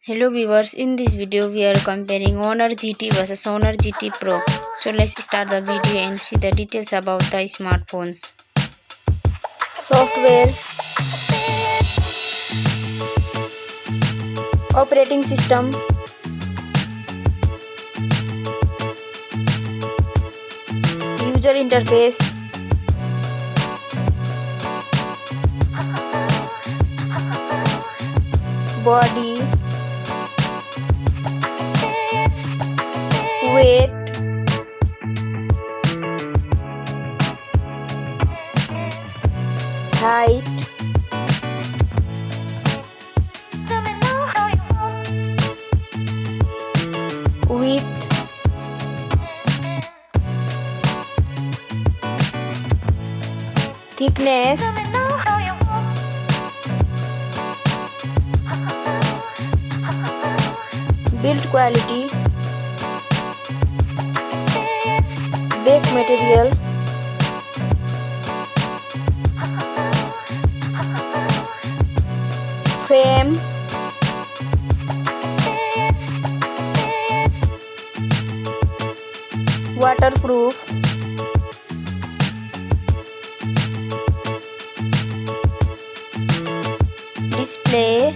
Hello viewers, in this video we are comparing Honor GT versus Honor GT Pro. So let's start the video and see the details about the smartphones. Software, operating system, user interface, body, weight, height, width, thickness, build quality, back material, frame, waterproof, display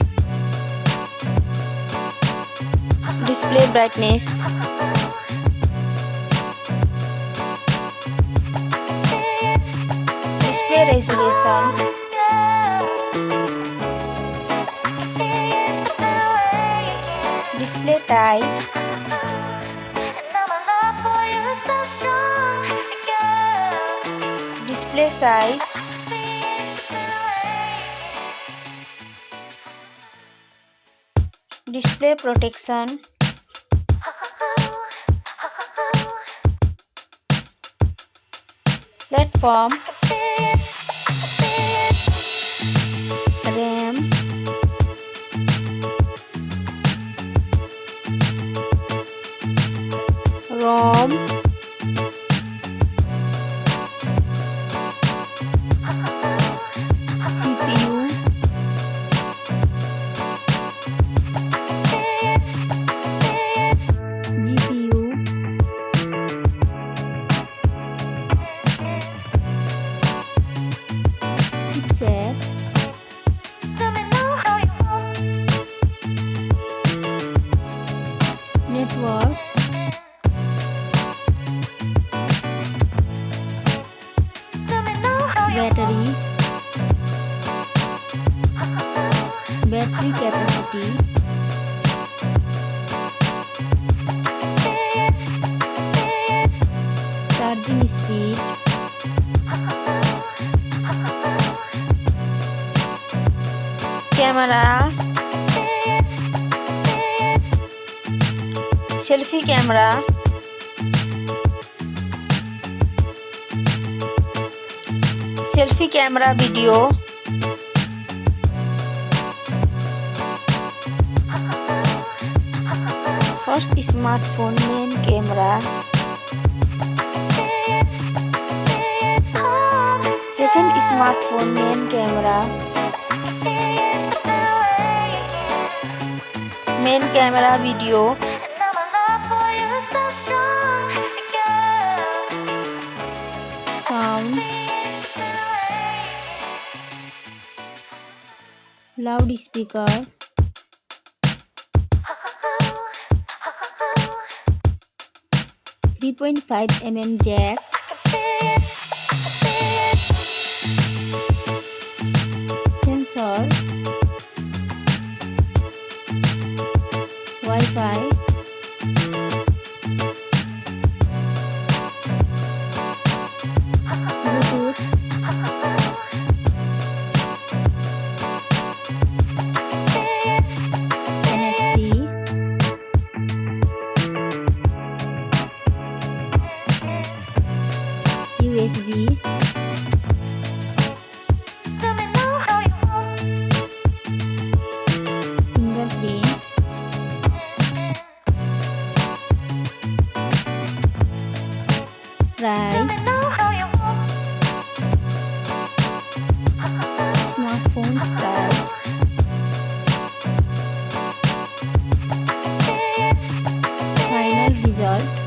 brightness, display resolution, display type, display size, display protection, platform, RAM, ROM, CPU, GPU, chipset, network, battery capacity, charging speed, camera, selfie camera, selfie camera video, first smartphone main camera, second smartphone main camera, main camera video, sound, loudspeaker, 3.5mm jack, sensor, Wi-Fi, Bluetooth, NFC, USB, fingerprint, final result.